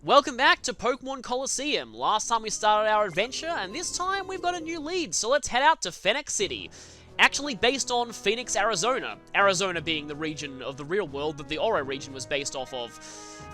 Welcome back to Pokemon Colosseum. Last time we started our adventure, and this time we've got a new lead, so let's head out to Phenac City. Actually based on Phoenix, Arizona. Arizona being the region of the real world that the Oro region was based off of.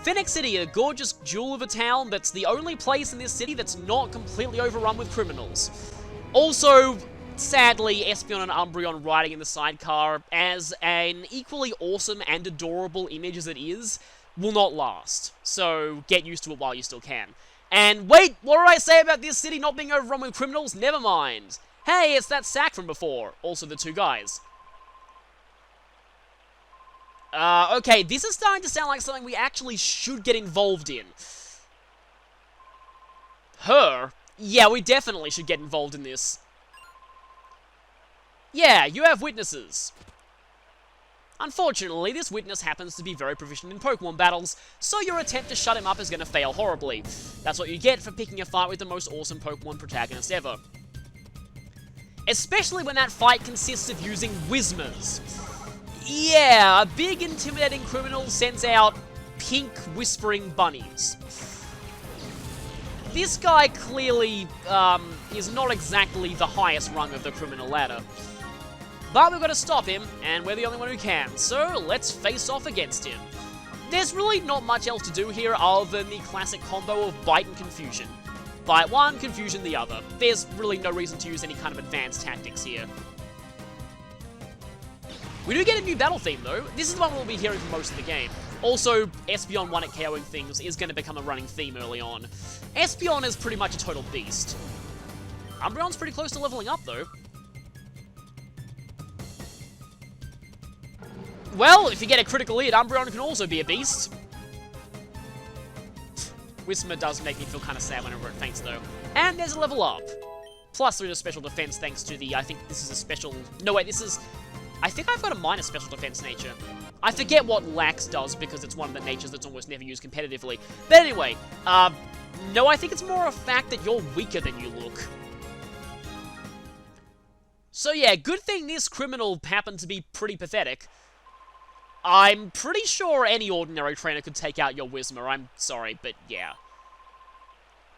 Phenac City, a gorgeous jewel of a town that's the only place in this city that's not completely overrun with criminals. Also, sadly, Espeon and Umbreon riding in the sidecar, as an equally awesome and adorable image as it is, will not last. So get used to it while you still can. And wait, what did I say about this city not being overrun with criminals? Never mind. Hey, it's that sack from before. Also the two guys. Okay, this is starting to sound like something we actually should get involved in. Her? Yeah, we definitely should get involved in this. Yeah, you have witnesses. Unfortunately, this witness happens to be very proficient in Pokemon battles, so your attempt to shut him up is going to fail horribly. That's what you get for picking a fight with the most awesome Pokemon protagonist ever. Especially when that fight consists of using Whismers. Yeah, a big intimidating criminal sends out pink whispering bunnies. This guy clearly is not exactly the highest rung of the criminal ladder. But we've got to stop him, and we're the only one who can, so let's face off against him. There's really not much else to do here other than the classic combo of Bite and Confusion. Bite one, Confusion the other. There's really no reason to use any kind of advanced tactics here. We do get a new battle theme though. This is the one we'll be hearing for most of the game. Also, Espeon 1 at KOing things is going to become a running theme early on. Espeon is pretty much a total beast. Umbreon's pretty close to leveling up though. Well, if you get a critical hit, Umbreon can also be a beast. Whismer does make me feel kind of sad whenever it faints, though. And there's a level up. Plus, there's a special defense thanks to the... I think this is a special... No, wait, this is... I think I've got a minus special defense nature. I forget what Lax does because it's one of the natures that's almost never used competitively. But anyway, no, I think it's more a fact that you're weaker than you look. So yeah, good thing this criminal happened to be pretty pathetic. I'm pretty sure any ordinary trainer could take out your Whismer, I'm sorry, but yeah.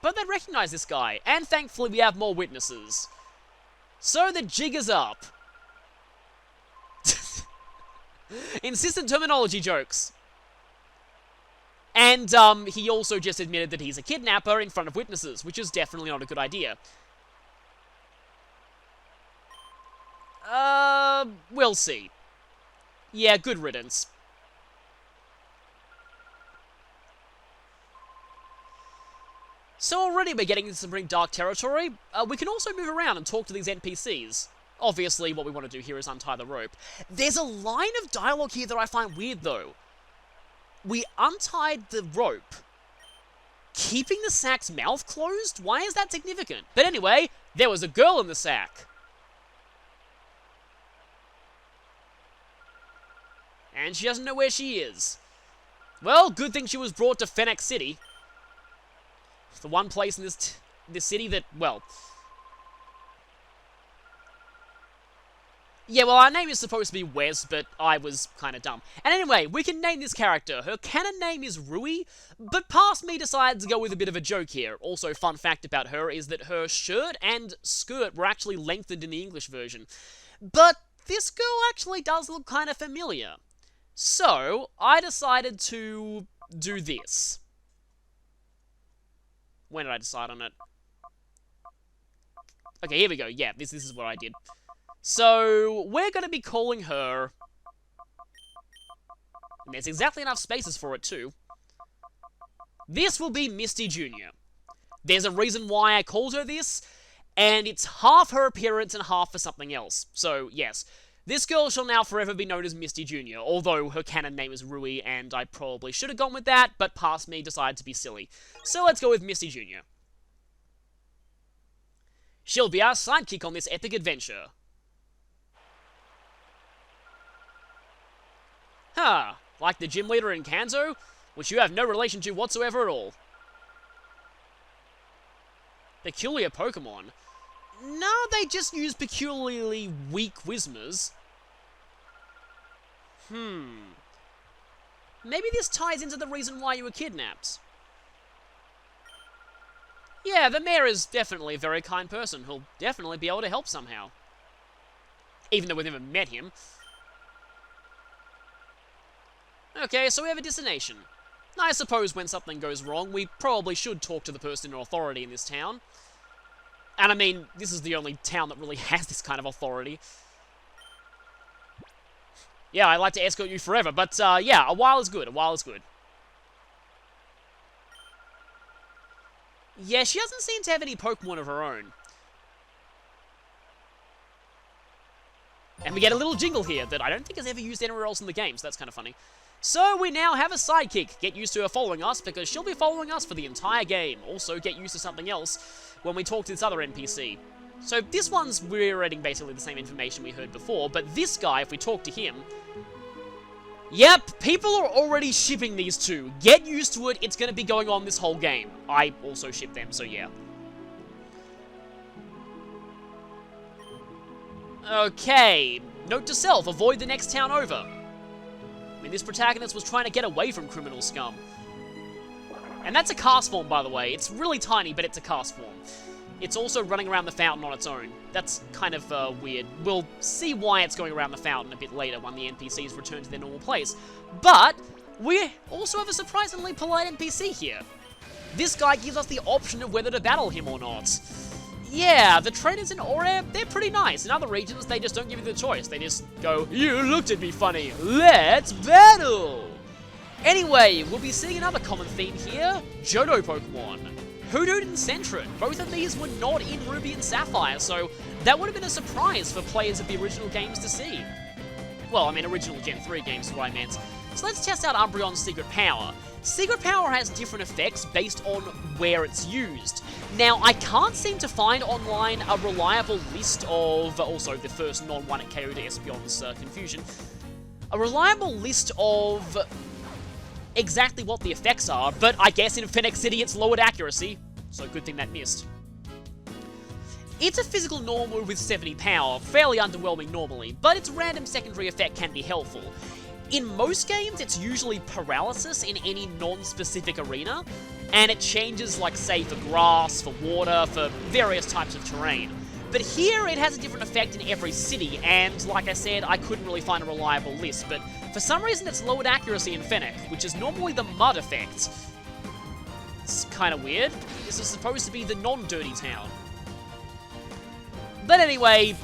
But they recognize this guy, and thankfully we have more witnesses. So the jig is up. Insistent terminology jokes. And, he also just admitted that he's a kidnapper in front of witnesses, which is definitely not a good idea. We'll see. Yeah, good riddance. So already we're getting into some pretty dark territory. We can also move around and talk to these NPCs. Obviously, what we want to do here is untie the rope. There's a line of dialogue here that I find weird, though. We untied the rope. Keeping the sack's mouth closed? Why is that significant? But anyway, there was a girl in the sack. And she doesn't know where she is. Well, good thing she was brought to Phenac City. The one place in this city that, well... Yeah, well, our name is supposed to be Wes, but I was kind of dumb. And anyway, we can name this character. Her canon name is Rui, but past me decided to go with a bit of a joke here. Also, fun fact about her is that her shirt and skirt were actually lengthened in the English version. But this girl actually does look kind of familiar. So, I decided to do this. When did I decide on it? Okay, here we go. Yeah, this is what I did. So, we're going to be calling her... And there's exactly enough spaces for it, too. This will be Misty Jr. There's a reason why I called her this, and it's half her appearance and half for something else. So, yes. This girl shall now forever be known as Misty Jr., although her canon name is Rui, and I probably should have gone with that, but past me decided to be silly. So let's go with Misty Jr. She'll be our sidekick on this epic adventure. Huh, like the gym leader in Kanto, which you have no relation to whatsoever at all. Peculiar Pokemon. No, they just use peculiarly weak Whismers. Maybe this ties into the reason why you were kidnapped. Yeah, the mayor is definitely a very kind person who'll definitely be able to help somehow. Even though we've never met him. Okay, so we have a destination. I suppose when something goes wrong, we probably should talk to the person in authority in this town. And I mean, this is the only town that really has this kind of authority. Yeah, I'd like to escort you forever, but yeah, a while is good, a while is good. Yeah, she doesn't seem to have any Pokemon of her own. And we get a little jingle here that I don't think is ever used anywhere else in the game, so that's kind of funny. So we now have a sidekick. Get used to her following us, because she'll be following us for the entire game. Also, get used to something else when we talk to this other NPC. So this one's reiterating basically the same information we heard before, but this guy, if we talk to him... Yep, people are already shipping these two. Get used to it, it's going to be going on this whole game. I also ship them, so yeah. Okay, note to self, avoid the next town over. I mean, this protagonist was trying to get away from criminal scum. And that's a cast form, by the way. It's really tiny, but it's a cast form. It's also running around the fountain on its own. That's kind of weird. We'll see why it's going around the fountain a bit later when the NPCs return to their normal place. But we also have a surprisingly polite NPC here. This guy gives us the option of whether to battle him or not. Yeah, the trainers in Oreb, they're pretty nice. In other regions, they just don't give you the choice. They just go, you looked at me funny, let's battle! Anyway, we'll be seeing another common theme here, Johto Pokemon. Hoothoot and Sentret, both of these were not in Ruby and Sapphire, so that would have been a surprise for players of the original games to see. Well, I mean original Gen 3 games is what I meant. So let's test out Umbreon's Secret Power. Secret Power has different effects based on where it's used. Now, I can't seem to find online a reliable list of, also the first non-one at KO to Espeon's confusion, a reliable list of exactly what the effects are, but I guess in Phenac City it's lowered accuracy, so good thing that missed. It's a physical normal with 70 power, fairly underwhelming normally, but its random secondary effect can be helpful. In most games, it's usually paralysis in any non-specific arena, and it changes, like, say, for grass, for water, for various types of terrain. But here, it has a different effect in every city, and, like I said, I couldn't really find a reliable list, but for some reason it's lowered accuracy in Phenac, which is normally the mud effect. It's kind of weird. This is supposed to be the non-dirty town. But anyway,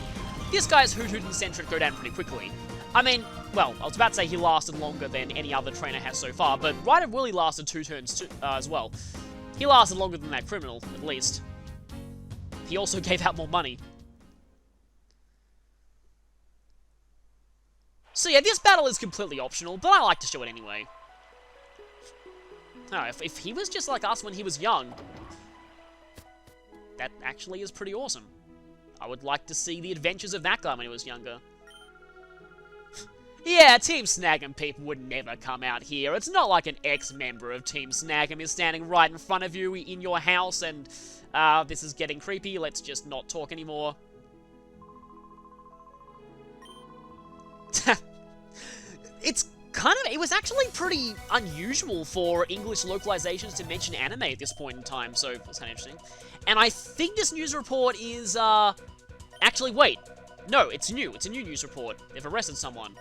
this guy's Hoothoot and Sentret go down pretty quickly. I mean, well, I was about to say he lasted longer than any other trainer has so far, but Rider Willie lasted 2 turns too, as well. He lasted longer than that criminal, at least. He also gave out more money. So yeah, this battle is completely optional, but I like to show it anyway. No, if he was just like us when he was young, that actually is pretty awesome. I would like to see the adventures of that guy when he was younger. Yeah, Team Snag'em people would never come out here. It's not like an ex-member of Team Snag'em is standing right in front of you in your house and, this is getting creepy, let's just not talk anymore. It was actually pretty unusual for English localizations to mention anime at this point in time, so it's kind of interesting. And I think this news report is, actually, wait. No, it's new. It's a new news report. They've arrested someone.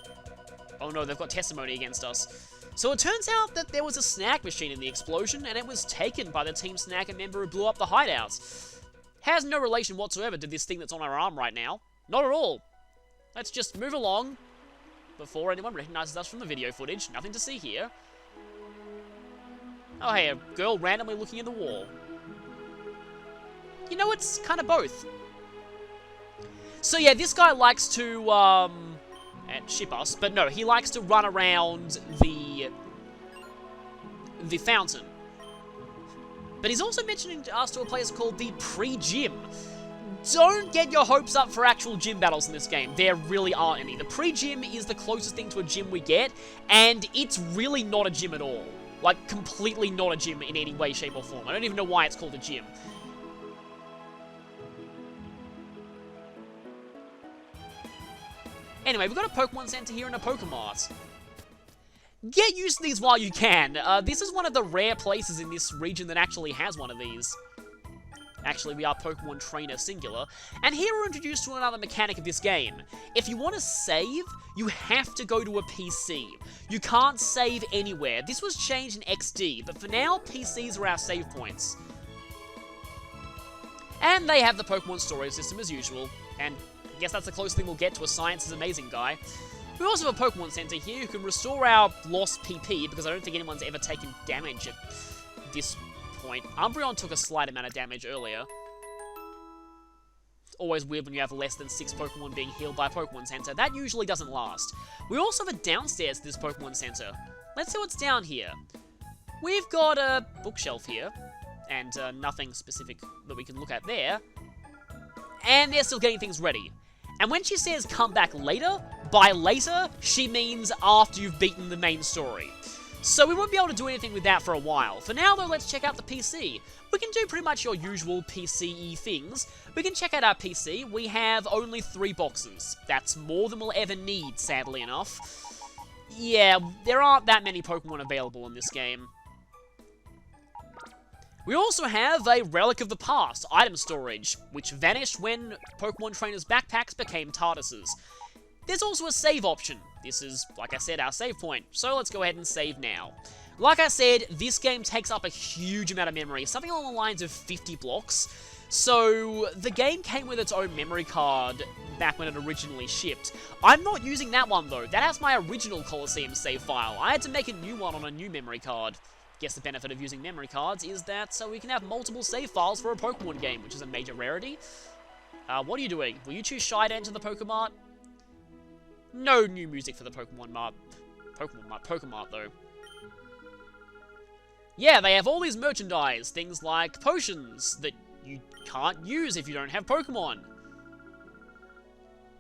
Oh no, they've got testimony against us. So it turns out that there was a snack machine in the explosion, and it was taken by the Team Snag'em member who blew up the hideouts. Has no relation whatsoever to this thing that's on our arm right now. Not at all. Let's just move along before anyone recognizes us from the video footage. Nothing to see here. Oh hey, a girl randomly looking at the wall. You know, it's kind of both. So yeah, this guy likes to, ship us, but no, he likes to run around the fountain. But he's also mentioning us to a place called the pre-gym. Don't get your hopes up for actual gym battles in this game. There really aren't any. The pre-gym is the closest thing to a gym we get, and it's really not a gym at all. Like, completely not a gym in any way, shape, or form. I don't even know why it's called a gym. Anyway, we've got a Pokemon Center here and a Pokemart. Get used to these while you can. This is one of the rare places in this region that actually has one of these. Actually, we are Pokemon Trainer singular. And here we're introduced to another mechanic of this game. If you want to save, you have to go to a PC. You can't save anywhere. This was changed in XD, but for now, PCs are our save points. And they have the Pokemon storage system as usual. And I guess that's the closest thing we'll get to a Science is Amazing guy. We also have a Pokemon Center here who can restore our lost PP, because I don't think anyone's ever taken damage at this point. Umbreon took a slight amount of damage earlier. It's always weird when you have less than 6 Pokemon being healed by a Pokemon Center. That usually doesn't last. We also have a downstairs to this Pokemon Center. Let's see what's down here. We've got a bookshelf here, and nothing specific that we can look at there. And they're still getting things ready. And when she says come back later, by later, she means after you've beaten the main story. So we won't be able to do anything with that for a while. For now, though, let's check out the PC. We can do pretty much your usual PC-y things. We can check out our PC. We have only 3 boxes. That's more than we'll ever need, sadly enough. Yeah, there aren't that many Pokemon available in this game. We also have a Relic of the Past item storage, which vanished when Pokemon Trainers' backpacks became TARDISes. There's also a save option. This is, like I said, our save point, so let's go ahead and save now. Like I said, this game takes up a huge amount of memory, something along the lines of 50 blocks. So the game came with its own memory card back when it originally shipped. I'm not using that one though. That has my original Colosseum save file. I had to make a new one on a new memory card. Guess the benefit of using memory cards is that so we can have multiple save files for a Pokemon game, which is a major rarity. What are you doing? Will you choose Shy to enter the Pokemart? No new music for the Pokemon Mart, though. Yeah, they have all these merchandise, things like potions that you can't use if you don't have Pokemon.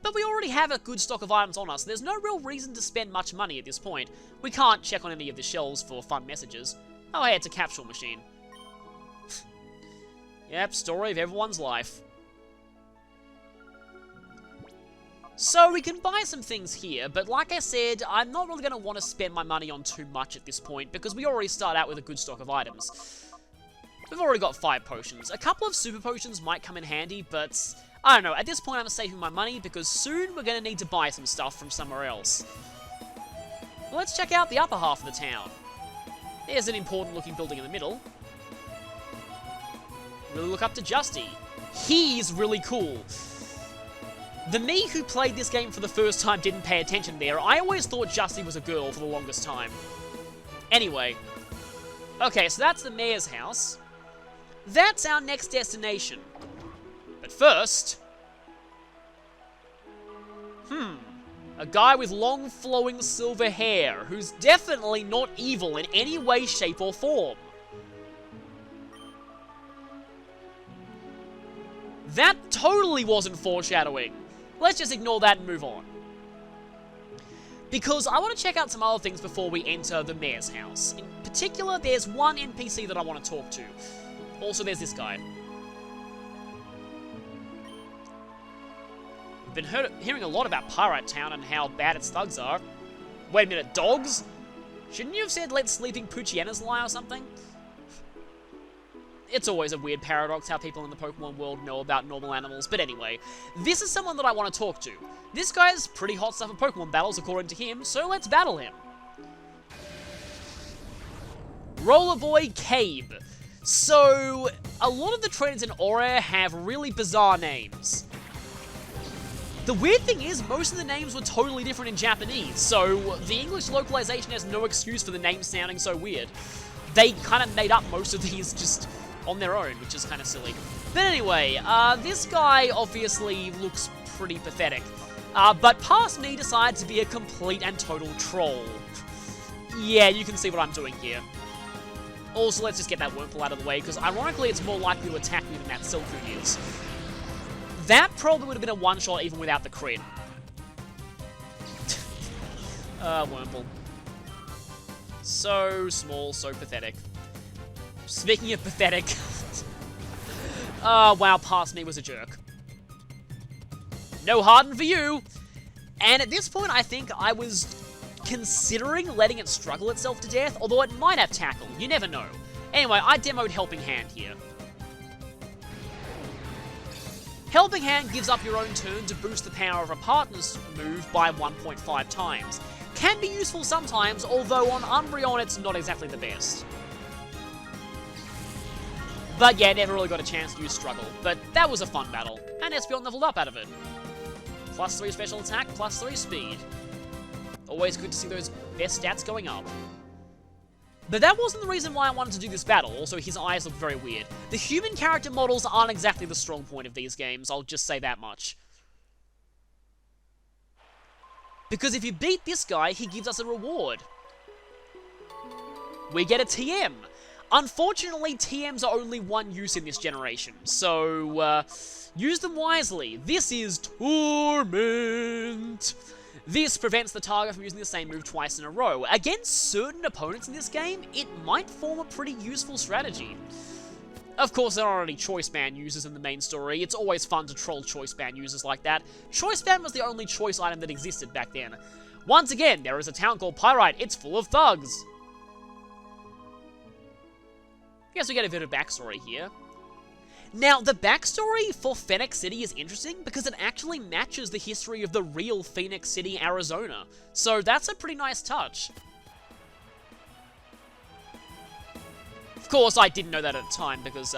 But we already have a good stock of items on us, so there's no real reason to spend much money at this point. We can't check on any of the shelves for fun messages. Oh hey, it's a capsule machine. Yep, story of everyone's life. So we can buy some things here, but like I said, I'm not really going to want to spend my money on too much at this point, because we already start out with a good stock of items. We've already got 5 potions. A couple of super potions might come in handy, but I don't know. At this point, I'm saving my money, because soon we're going to need to buy some stuff from somewhere else. Well, let's check out the upper half of the town. There's an important looking building in the middle. Really look up to Justy. He's really cool. The me who played this game for the first time didn't pay attention there. I always thought Justy was a girl for the longest time. Anyway. Okay, so that's the mayor's house. That's our next destination. But first... a guy with long flowing silver hair, who's definitely not evil in any way, shape, or form. That totally wasn't foreshadowing. Let's just ignore that and move on. Because I want to check out some other things before we enter the mayor's house. In particular, there's one NPC that I want to talk to. Also, there's this guy. I've been hearing a lot about Pirate Town and how bad its thugs are. Wait a minute, dogs? Shouldn't you have said let sleeping Poochienas lie or something? It's always a weird paradox how people in the Pokemon world know about normal animals, but anyway, this is someone that I want to talk to. This guy's pretty hot stuff at Pokemon battles according to him, so let's battle him. Roller Boy Cabe. So, a lot of the trainers in Aura have really bizarre names. The weird thing is, most of the names were totally different in Japanese, so the English localization has no excuse for the names sounding so weird. They kind of made up most of these just on their own, which is kind of silly. But anyway, this guy obviously looks pretty pathetic. But past me decided to be a complete and total troll. Yeah, you can see what I'm doing here. Also, let's just get that Wurmple out of the way, because ironically it's more likely to attack me than that Silcoon is. That probably would have been a one-shot even without the crit. Wurmple. So small, so pathetic. Speaking of pathetic... wow, past me was a jerk. No Harden for you! And at this point, I think I was considering letting it struggle itself to death, although it might have tackle, you never know. Anyway, I demoed Helping Hand here. Helping Hand gives up your own turn to boost the power of a partner's move by 1.5 times. Can be useful sometimes, although on Umbreon it's not exactly the best. But yeah, never really got a chance to use Struggle, but that was a fun battle, and Espeon leveled up out of it. Plus 3 special attack, plus 3 speed. Always good to see those best stats going up. But that wasn't the reason why I wanted to do this battle, also his eyes look very weird. The human character models aren't exactly the strong point of these games, I'll just say that much. Because if you beat this guy, he gives us a reward. We get a TM. Unfortunately, TMs are only one use in this generation, so use them wisely. This is Torment. This prevents the target from using the same move twice in a row. Against certain opponents in this game, it might form a pretty useful strategy. Of course, there aren't any Choice Band users in the main story. It's always fun to troll Choice Band users like that. Choice Band was the only choice item that existed back then. Once again, there is a town called Pyrite. It's full of thugs. I guess we get a bit of backstory here. Now, the backstory for Phenac City is interesting because it actually matches the history of the real Phenac City, Arizona. So that's a pretty nice touch. Of course, I didn't know that at the time because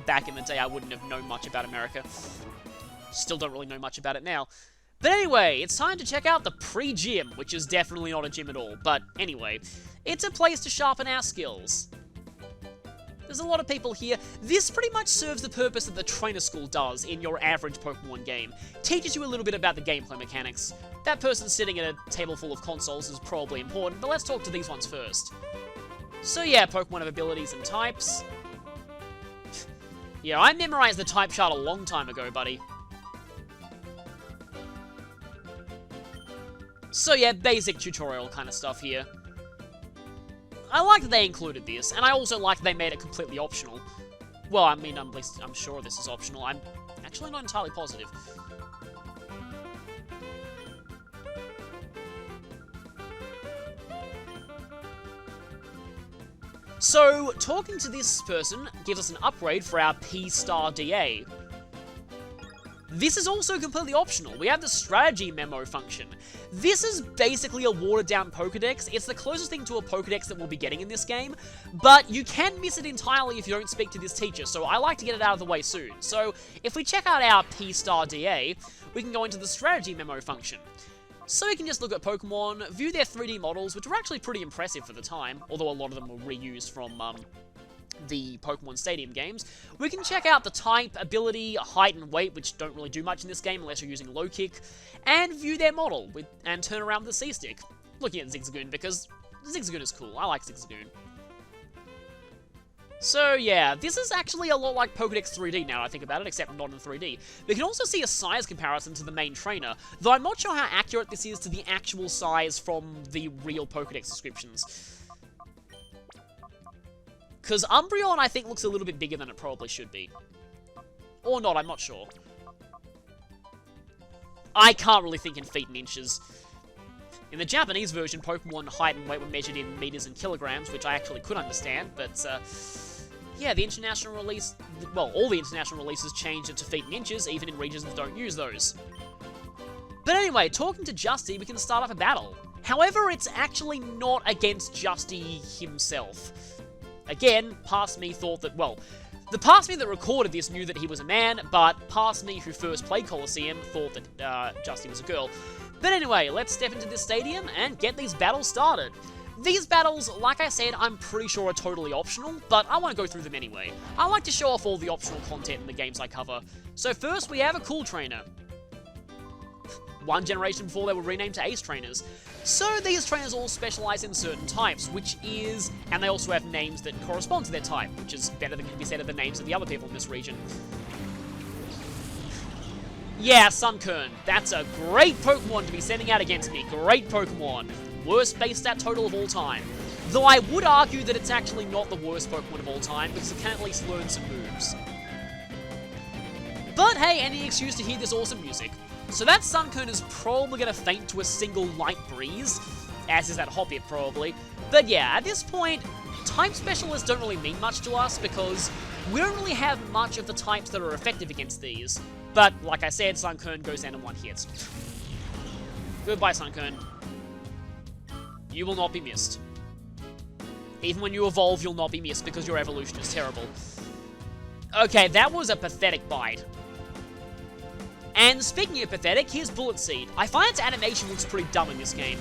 back in the day I wouldn't have known much about America. Still don't really know much about it now. But anyway, it's time to check out the pre-gym, which is definitely not a gym at all. But anyway, it's a place to sharpen our skills. There's a lot of people here. This pretty much serves the purpose that the trainer school does in your average Pokemon game. Teaches you a little bit about the gameplay mechanics. That person sitting at a table full of consoles is probably important, but let's talk to these ones first. So yeah, Pokemon have abilities and types. Yeah, I memorized the type chart a long time ago, buddy. So yeah, basic tutorial kind of stuff here. I like that they included this, and I also like that they made it completely optional. Well, I mean, at least I'm sure this is optional. I'm actually not entirely positive. So, talking to this person gives us an upgrade for our P-Star DA. This is also completely optional. We have the strategy memo function. This is basically a watered-down Pokedex. It's the closest thing to a Pokedex that we'll be getting in this game, but you can miss it entirely if you don't speak to this teacher, so I like to get it out of the way soon. So, if we check out our P-Star DA, we can go into the strategy memo function. So we can just look at Pokemon, view their 3D models, which were actually pretty impressive for the time, although a lot of them were reused from the Pokemon Stadium games. We can check out the type, ability, height, and weight, which don't really do much in this game unless you're using low kick, and view their model, and turn around with the C-Stick. Looking at Zigzagoon, because Zigzagoon is cool. I like Zigzagoon. So yeah, this is actually a lot like Pokedex 3D now that I think about it, except not in 3D. We can also see a size comparison to the main trainer, though I'm not sure how accurate this is to the actual size from the real Pokedex descriptions. Because Umbreon, I think, looks a little bit bigger than it probably should be. Or not, I'm not sure. I can't really think in feet and inches. In the Japanese version, Pokemon height and weight were measured in meters and kilograms, which I actually could understand, but yeah, the international release, well, all the international releases changed it to feet and inches, even in regions that don't use those. But anyway, talking to Justy, we can start up a battle. However, it's actually not against Justy himself. Again, past me thought that, well, the past me that recorded this knew that he was a man, but past me who first played Colosseum thought that Justy was a girl. But anyway, let's step into this stadium and get these battles started. These battles, like I said, I'm pretty sure are totally optional, but I want to go through them anyway. I like to show off all the optional content in the games I cover. So first, we have a cool trainer. One generation before they were renamed to Ace Trainers. So these trainers all specialize in certain types, which is, and they also have names that correspond to their type, which is better than can be said of the names of the other people in this region. Yeah, Sunkern. That's a great Pokemon to be sending out against me. Great Pokemon. Worst base stat total of all time. Though I would argue that it's actually not the worst Pokemon of all time, because it can at least learn some moves. But hey, any excuse to hear this awesome music. So that Sunkern is probably going to faint to a single light breeze, as is that Hoppip probably. But yeah, at this point, type specialists don't really mean much to us, because we don't really have much of the types that are effective against these. But, like I said, Sunkern goes down in 1 hit. Goodbye, Sunkern. You will not be missed. Even when you evolve, you'll not be missed because your evolution is terrible. Okay, that was a pathetic bite. And speaking of pathetic, here's Bullet Seed. I find its animation looks pretty dumb in this game,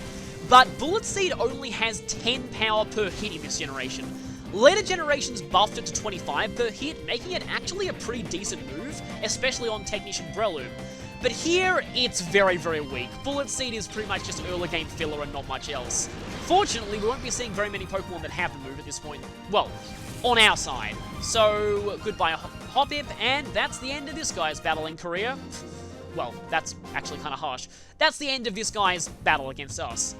but Bullet Seed only has 10 power per hit in this generation. Later generations buffed it to 25 per hit, making it actually a pretty decent move, especially on Technician Breloom. But here, it's very, very weak. Bullet Seed is pretty much just early game filler and not much else. Fortunately, we won't be seeing very many Pokemon that have the move at this point. Well, on our side. So, goodbye Hoppip, and that's the end of this guy's battling career. Well, that's actually kind of harsh. That's the end of this guy's battle against us.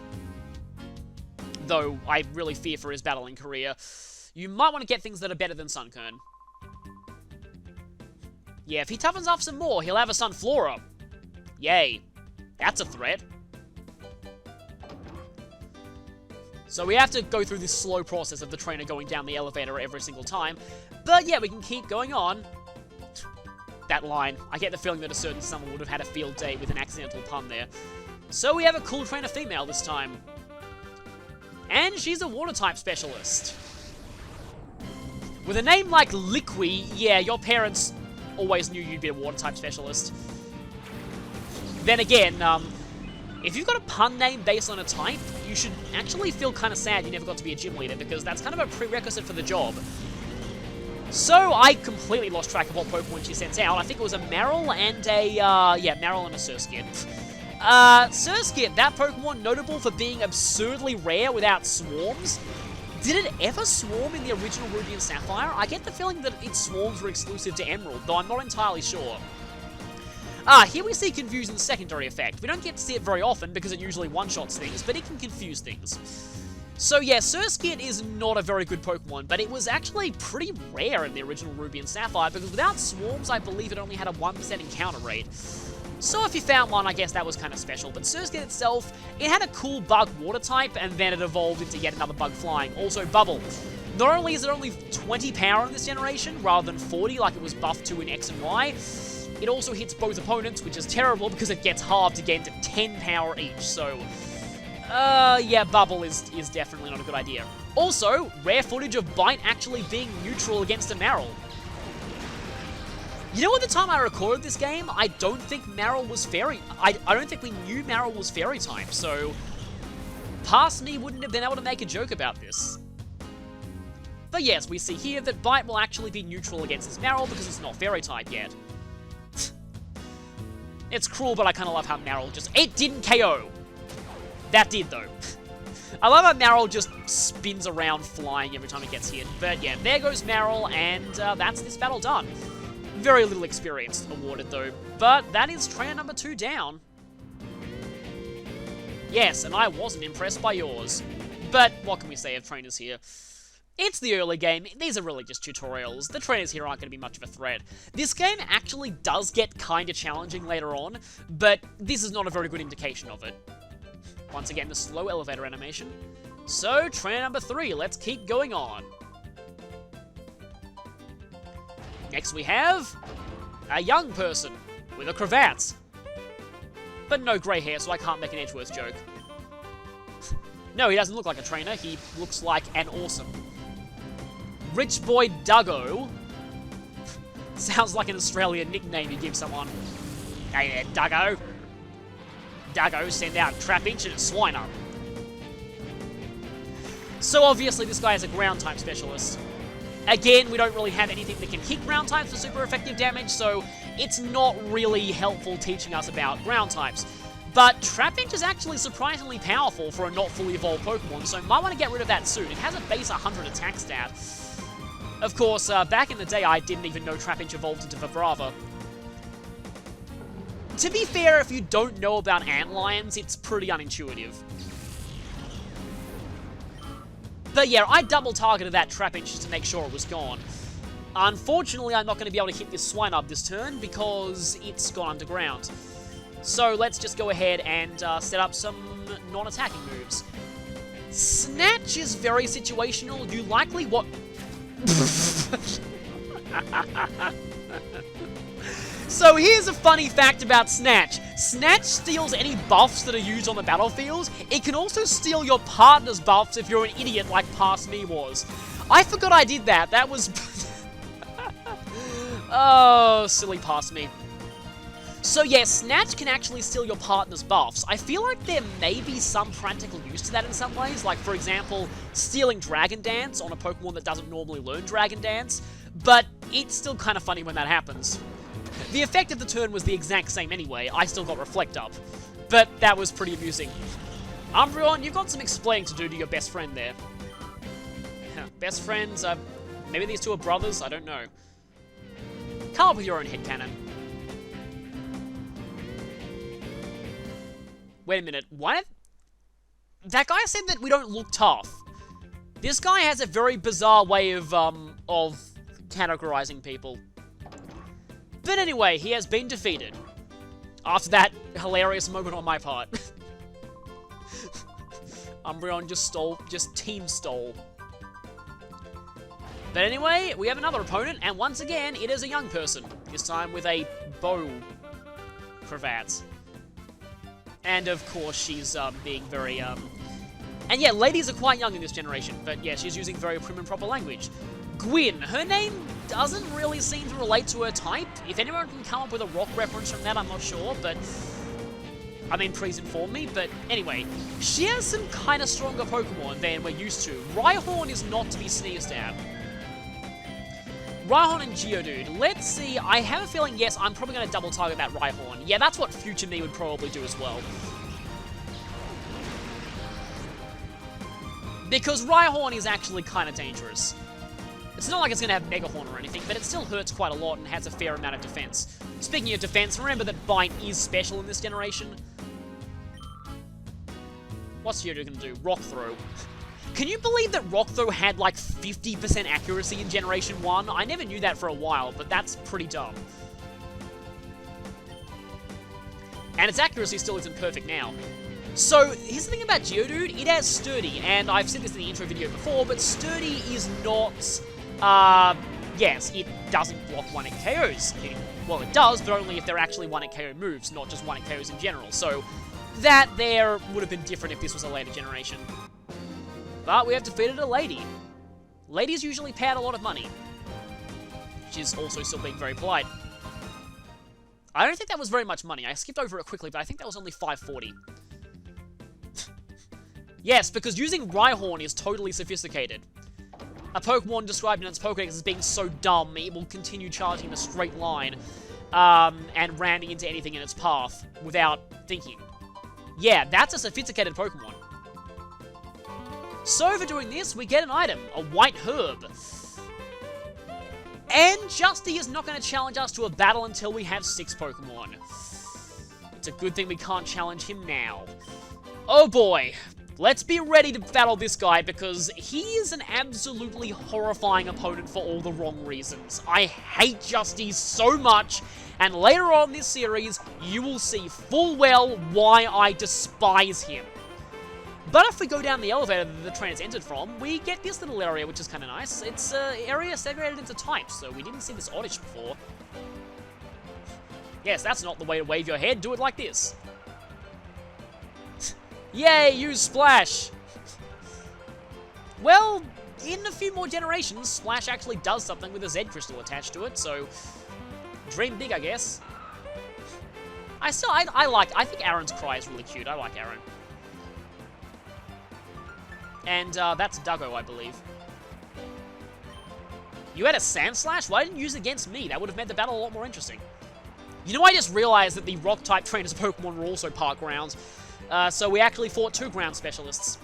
Though, I really fear for his battling career. You might want to get things that are better than Sunkern. Yeah, if he toughens up some more, he'll have a Sunflora. Yay. That's a threat. So we have to go through this slow process of the trainer going down the elevator every single time. But yeah, we can keep going on. That line. I get the feeling that a certain someone would have had a field day with an accidental pun there. So we have a cool trainer female this time. And she's a water-type specialist. With a name like Liqui, yeah, your parents always knew you'd be a water-type specialist. Then again, if you've got a pun name based on a type, you should actually feel kind of sad you never got to be a gym leader, because that's kind of a prerequisite for the job. So, I completely lost track of what Pokemon she sent out. I think it was a Marill and a, Marill and a Surskit. Surskit, that Pokemon notable for being absurdly rare without swarms. Did it ever swarm in the original Ruby and Sapphire? I get the feeling that its swarms were exclusive to Emerald, though I'm not entirely sure. Here we see Confusion's secondary effect. We don't get to see it very often because it usually one-shots things, but it can confuse things. So yeah, Surskit is not a very good Pokemon, but it was actually pretty rare in the original Ruby and Sapphire, because without swarms, I believe it only had a 1% encounter rate. So if you found one, I guess that was kind of special. But Surskit itself, it had a cool bug water type, and then it evolved into yet another bug flying. Also Bubble. Not only is it only 20 power in this generation, rather than 40 like it was buffed to in X and Y, it also hits both opponents, which is terrible because it gets halved again to 10 power each, so... yeah, Bubble is definitely not a good idea. Also, rare footage of Bite actually being neutral against a Marill. You know, at the time I recorded this game, I don't think Marill was Fairy... I don't think we knew Marill was Fairy type, so... Past me wouldn't have been able to make a joke about this. But yes, we see here that Bite will actually be neutral against this Marill because it's not Fairy type yet. It's cruel, but I kind of love how Marill just... It didn't KO! That did, though. I love how Marill just spins around flying every time it gets hit. But yeah, there goes Marill, and that's this battle done. Very little experience awarded, though. But that is trainer number 2 down. Yes, and I wasn't impressed by yours. But what can we say of trainers here? It's the early game, these are really just tutorials, the trainers here aren't going to be much of a threat. This game actually does get kinda challenging later on, but this is not a very good indication of it. Once again, the slow elevator animation. So, trainer number 3, let's keep going on. Next we have... a young person with a cravat. But no grey hair, so I can't make an Edgeworth joke. No, he doesn't look like a trainer, he looks like an awesome. Rich Boy Duggo. Sounds like an Australian nickname you give someone. Hey there, Duggo. Duggo, send out Trapinch and a Swiner. So obviously this guy is a ground-type specialist. Again, we don't really have anything that can hit ground types for super effective damage, so it's not really helpful teaching us about ground types. But Trapinch is actually surprisingly powerful for a not fully evolved Pokemon, so might want to get rid of that soon. It has a base 100 attack stat. Of course, back in the day, I didn't even know Trapinch evolved into Vibrava. To be fair, if you don't know about antlions, it's pretty unintuitive. But yeah, I double targeted that Trapinch just to make sure it was gone. Unfortunately, I'm not going to be able to hit this Swinub this turn because it's gone underground. So let's just go ahead and set up some non-attacking moves. Snatch is very situational. You likely what... So here's a funny fact about Snatch. Snatch steals any buffs that are used on the battlefield. It can also steal your partner's buffs if you're an idiot like past me was. I forgot I did that. That was... Oh, silly past me. So yeah, Snatch can actually steal your partner's buffs. I feel like there may be some practical use to that in some ways, like for example, stealing Dragon Dance on a Pokemon that doesn't normally learn Dragon Dance, but it's still kind of funny when that happens. The effect of the turn was the exact same anyway, I still got Reflect up, but that was pretty amusing. Umbreon, you've got some explaining to do to your best friend there. Best friends, maybe these two are brothers, I don't know. Come up with your own headcanon. Wait a minute, what? That guy said that we don't look tough. This guy has a very bizarre way of categorizing people. But anyway, he has been defeated. After that hilarious moment on my part. Umbreon just team stole. But anyway, we have another opponent, and once again, it is a young person. This time with a bow cravat. And of course, she's being very, And yeah, ladies are quite young in this generation, but yeah, she's using very prim and proper language. Gwyn, her name doesn't really seem to relate to her type. If anyone can come up with a rock reference from that, I'm not sure, but... I mean, please inform me, but anyway, she has some kind of stronger Pokemon than we're used to. Rhyhorn is not to be sneezed at. Rhyhorn and Geodude. Let's see, I have a feeling, yes, I'm probably going to double target that Rhyhorn. Yeah, that's what future me would probably do as well. Because Rhyhorn is actually kind of dangerous. It's not like it's going to have Mega Horn or anything, but it still hurts quite a lot and has a fair amount of defense. Speaking of defense, remember that Bite is special in this generation. What's Geodude going to do? Rock Throw. Can you believe that Rock Throw had like 50% accuracy in Generation 1? I never knew that for a while, but that's pretty dumb. And its accuracy still isn't perfect now. So, here's the thing about Geodude, it has Sturdy, and I've said this in the intro video before, but Sturdy is not, yes, it doesn't block 1-hit KOs. Well, it does, but only if they're actually 1-hit KO moves, not just 1-hit KOs in general. So, that there would have been different if this was a later generation. But we have defeated a lady. Ladies usually pay out a lot of money. She's also still being very polite. I don't think that was very much money. I skipped over it quickly, but I think that was only 540. Yes, because using Rhyhorn is totally sophisticated. A Pokemon described in its Pokédex as being so dumb, it will continue charging in a straight line, and ramming into anything in its path without thinking. Yeah, that's a sophisticated Pokemon. So for doing this, we get an item, a white herb. And Justy is not going to challenge us to a battle until we have 6 Pokemon. It's a good thing we can't challenge him now. Oh boy. Let's be ready to battle this guy, because he is an absolutely horrifying opponent for all the wrong reasons. I hate Justy so much, and later on in this series, you will see full well why I despise him. But if we go down the elevator that the train has entered from, we get this little area, which is kind of nice. It's an area segregated into types, so we didn't see this Oddish before. Yes, that's not the way to wave your head. Do it like this. Yay, use Splash! Well, in a few more generations, Splash actually does something with a Z crystal attached to it, so dream big, I guess. I think Aaron's cry is really cute. I like Aaron. And that's Duggo, I believe. You had a Sand Slash? Why didn't you use it against me? That would have made the battle a lot more interesting. You know, I just realized that the Rock-type trainers Pokemon were also Park Grounds. So we actually fought 2 ground specialists.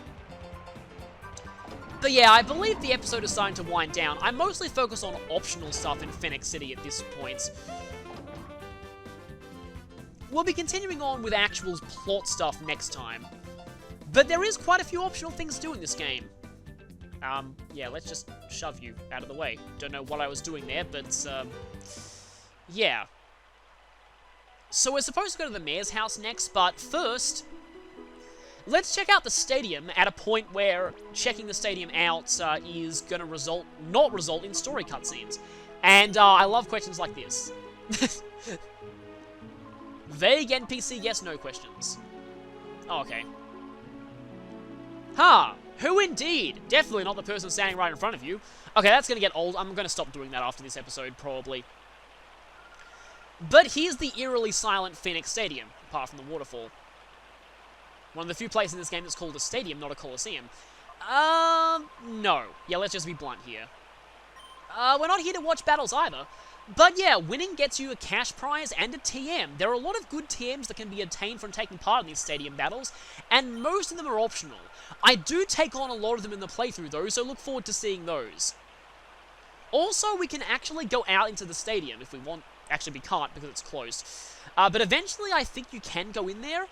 But yeah, I believe the episode is starting to wind down. I mostly focus on optional stuff in Phenac City at this point. We'll be continuing on with actual plot stuff next time. But there is quite a few optional things to do in this game. Yeah, let's just shove you out of the way. Don't know what I was doing there, but, yeah. So we're supposed to go to the mayor's house next, but first, let's check out the stadium at a point where checking the stadium out is going to not result in story cutscenes. And I love questions like this. Vague NPC yes, no questions. Oh, okay. Ha! Who indeed? Definitely not the person standing right in front of you. Okay, that's gonna get old. I'm gonna stop doing that after this episode, probably. But here's the eerily silent Phenac Stadium, apart from the waterfall. One of the few places in this game that's called a stadium, not a Colosseum. No. Yeah, let's just be blunt here. We're not here to watch battles either. But yeah, winning gets you a cash prize and a TM. There are a lot of good TMs that can be obtained from taking part in these stadium battles, and most of them are optional. I do take on a lot of them in the playthrough though, so look forward to seeing those. Also, we can actually go out into the stadium if we want. Actually, we can't because it's closed. But eventually, I think you can go in there.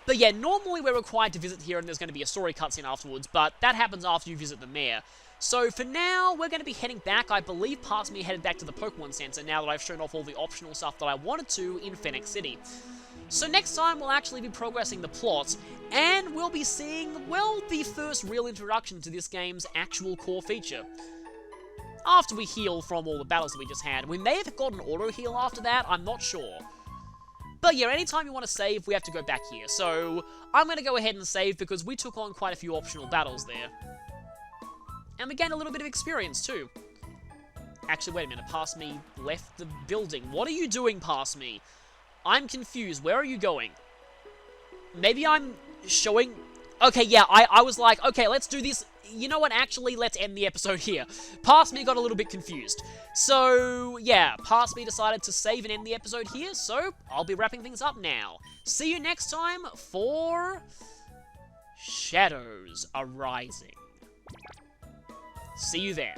But yeah, normally we're required to visit here and there's going to be a story cutscene afterwards, but that happens after you visit the mayor. So for now, we're going to be heading back. I believe past me headed back to the Pokemon Center now that I've shown off all the optional stuff that I wanted to in Phenac City. So next time, we'll actually be progressing the plot, and we'll be seeing, well, the first real introduction to this game's actual core feature. After we heal from all the battles that we just had. We may have got an auto-heal after that, I'm not sure. But yeah, anytime you want to save, we have to go back here. So I'm going to go ahead and save because we took on quite a few optional battles there. And we gained a little bit of experience too. Actually, wait a minute, past me left the building. What are you doing past me? I'm confused, where are you going? Maybe I'm showing... Okay, yeah, I was like, okay, let's do this. You know what, actually, let's end the episode here. Past me got a little bit confused. So, yeah, Past me decided to save and end the episode here, so I'll be wrapping things up now. See you next time for... Shadows Arising. See you there.